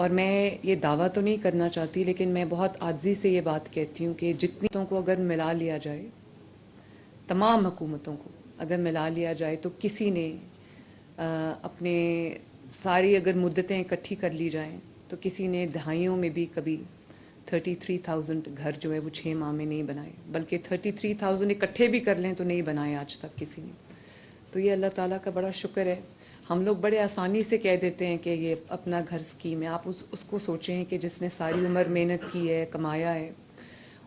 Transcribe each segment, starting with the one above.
اور میں یہ دعویٰ تو نہیں کرنا چاہتی، لیکن میں بہت عاجزی سے یہ بات کہتی ہوں کہ جتنی حکومتوں کو اگر ملا لیا جائے، تمام حکومتوں کو اگر ملا لیا جائے، تو کسی نے اپنے ساری اگر مدتیں اکٹھی کر لی جائیں تو کسی نے دہائیوں میں بھی کبھی 33,000 گھر جو ہے وہ 6 ماہ میں نہیں بنائے، بلکہ 33,000 اکٹھے بھی کر لیں تو نہیں بنائے آج تک کسی نے. تو یہ اللہ تعالیٰ کا بڑا شکر ہے. ہم لوگ بڑے آسانی سے کہہ دیتے ہیں کہ یہ اپنا گھر اسکیم ہے. آپ اس کو سوچیں کہ جس نے ساری عمر محنت کی ہے، کمایا ہے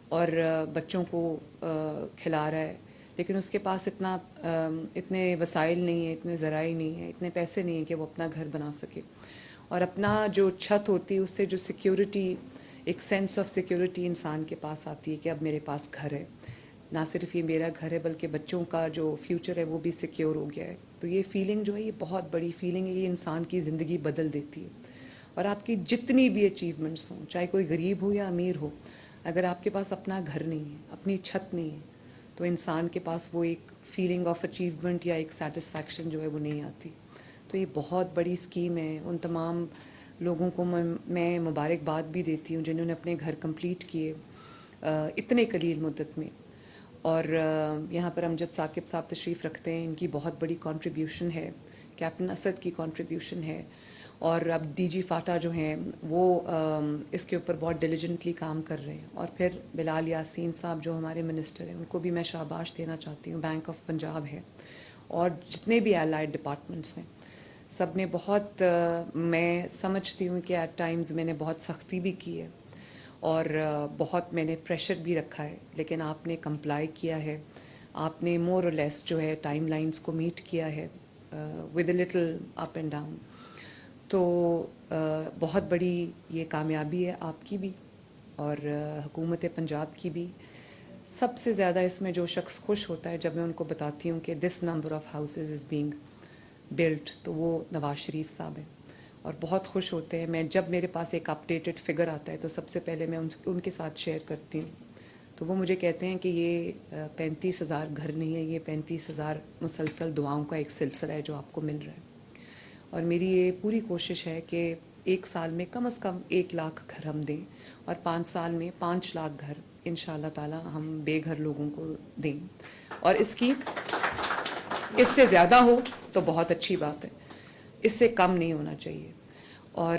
اور بچوں کو کھلا رہا ہے، لیکن اس کے پاس اتنے وسائل نہیں ہیں، اتنے ذرائع نہیں ہیں، اتنے پیسے نہیں ہیں کہ وہ اپنا گھر بنا سکے. اور اپنا جو چھت ہوتی ہے اس سے جو سیکیورٹی، ایک سینس آف سیکیورٹی انسان کے پاس آتی ہے کہ اب میرے پاس گھر ہے، نہ صرف یہ میرا گھر ہے بلکہ بچوں کا جو فیوچر ہے وہ بھی سیکیور ہو گیا ہے. تو یہ فیلنگ جو ہے یہ بہت بڑی فیلنگ ہے، یہ انسان کی زندگی بدل دیتی ہے. اور آپ کی جتنی بھی اچیومنٹس ہوں، چاہے کوئی غریب ہو یا امیر ہو، اگر آپ کے پاس اپنا گھر نہیں ہے، اپنی چھت نہیں ہے، تو انسان کے پاس وہ ایک فیلنگ آف اچیومنٹ یا ایک سیٹسفیکشن جو ہے وہ نہیں آتی. تو یہ بہت بڑی اسکیم ہے. ان تمام لوگوں کو میں مبارکباد بھی دیتی ہوں جنہوں نے اپنے گھر کمپلیٹ کیے اتنے قلیل مدت میں. اور یہاں پر امجد ثاقب صاحب تشریف رکھتے ہیں، ان کی بہت بڑی کنٹریبیوشن ہے، کیپٹن اسد کی کنٹریبیوشن ہے، اور اب ڈی جی فاٹا جو ہیں وہ اس کے اوپر بہت ڈیلیجنٹلی کام کر رہے ہیں. اور پھر بلال یاسین صاحب جو ہمارے منسٹر ہیں، ان کو بھی میں شاباش دینا چاہتی ہوں. بینک آف پنجاب ہے اور جتنے بھی الائڈ ڈپارٹمنٹس ہیں، سب نے بہت میں سمجھتی ہوں کہ ایٹ ٹائمز میں نے بہت سختی بھی کی ہے اور بہت میں نے پریشر بھی رکھا ہے، لیکن آپ نے کمپلائی کیا ہے. آپ نے مور اور لیس جو ہے ٹائم لائنز کو میٹ کیا ہے with a little up and down. تو بہت بڑی یہ کامیابی ہے آپ کی بھی اور حکومت پنجاب کی بھی. سب سے زیادہ اس میں جو شخص خوش ہوتا ہے جب میں ان کو بتاتی ہوں کہ this number of houses is being built, تو وہ نواز شریف صاحب ہیں اور بہت خوش ہوتے ہیں. میں جب میرے پاس ایک اپڈیٹڈ فگر آتا ہے تو سب سے پہلے میں ان کے ساتھ شیئر کرتی ہوں. تو وہ مجھے کہتے ہیں کہ یہ 35,000 گھر نہیں ہے، یہ 35,000 مسلسل دعاؤں کا ایک سلسلہ ہے جو آپ کو مل رہا ہے. اور میری یہ پوری کوشش ہے کہ 1 سال میں کم از کم 1 لاکھ گھر ہم دیں اور 5 سال میں 5 لاکھ گھر ان شاء اللہ تعالی ہم بے گھر لوگوں کو دیں. اور اس سے زیادہ ہو تو بہت اچھی بات ہے، اس سے کم نہیں ہونا چاہیے. اور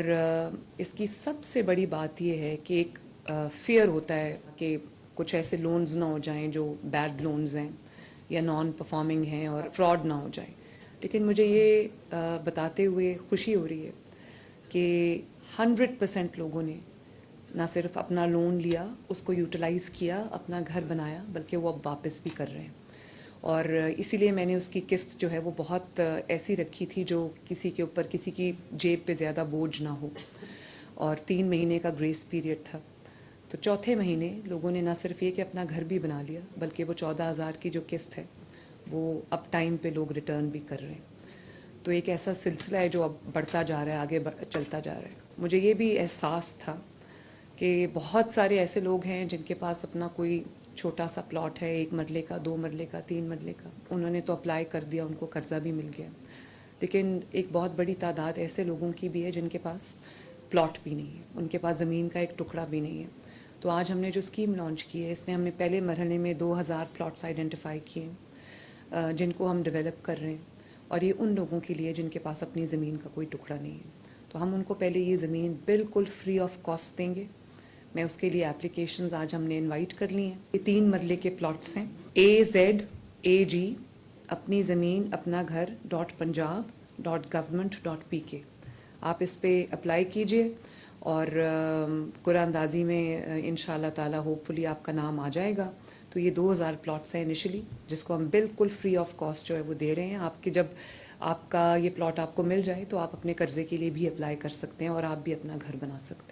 اس کی سب سے بڑی بات یہ ہے کہ ایک فیئر ہوتا ہے کہ کچھ ایسے لونز نہ ہو جائیں جو بیڈ لونز ہیں یا نان پرفارمنگ ہیں اور فراڈ نہ ہو جائے. لیکن مجھے یہ بتاتے ہوئے خوشی ہو رہی ہے کہ 100% لوگوں نے نہ صرف اپنا لون لیا، اس کو یوٹیلائز کیا، اپنا گھر بنایا، بلکہ وہ اب واپس بھی کر رہے ہیں. اور اسی لیے میں نے اس کی قسط جو ہے وہ بہت ایسی رکھی تھی جو کسی کے اوپر، کسی کی جیب پہ زیادہ بوجھ نہ ہو. اور 3 مہینے کا گریس پیریڈ تھا. تو چوتھے مہینے لوگوں نے نہ صرف یہ کہ اپنا گھر بھی بنا لیا، بلکہ وہ 14,000 کی جو قسط ہے وہ اب ٹائم پہ لوگ ریٹرن بھی کر رہے ہیں. تو ایک ایسا سلسلہ ہے جو اب بڑھتا جا رہا ہے، آگے چلتا جا رہا ہے. مجھے یہ بھی احساس تھا کہ بہت سارے ایسے لوگ ہیں جن کے پاس اپنا کوئی چھوٹا سا پلاٹ ہے، 1 مرلے کا، 2 مرلے کا، 3 مرلے کا، انہوں نے تو اپلائی کر دیا، ان کو قرضہ بھی مل گیا. لیکن ایک بہت بڑی تعداد ایسے لوگوں کی بھی ہے جن کے پاس پلاٹ بھی نہیں ہے، ان کے پاس زمین کا ایک ٹکڑا بھی نہیں ہے. تو آج ہم نے جو اسکیم لانچ کی ہے، اس میں ہم نے پہلے مرحلے میں 2,000 پلاٹس آئیڈینٹیفائی کیے ہیں جن کو ہم ڈیولپ کر رہے ہیں. اور یہ ان لوگوں کے لیے جن کے پاس اپنی زمین کا کوئی ٹکڑا نہیں ہے. تو ہم ان کو پہلے یہ زمین بالکل فری آف کاسٹ دیں گے. میں اس کے لیے اپلیکیشنز آج ہم نے انوائٹ کر لی ہیں. یہ 3 مرلے کے پلاٹس ہیں. AZAG اپنی زمین اپنا گھر .punjab.government.pk. آپ اس پہ اپلائی کیجئے اور قرآن اندازی میں انشاءاللہ تعالی ہوپ فلی آپ کا نام آ جائے گا. تو یہ 2,000 پلاٹس ہیں انیشلی، جس کو ہم بالکل فری آف کاسٹ جو ہے وہ دے رہے ہیں. آپ کے جب آپ کا یہ پلاٹ آپ کو مل جائے تو آپ اپنے قرضے کے لیے بھی اپلائی کر سکتے ہیں اور آپ بھی اپنا گھر بنا سکتے ہیں.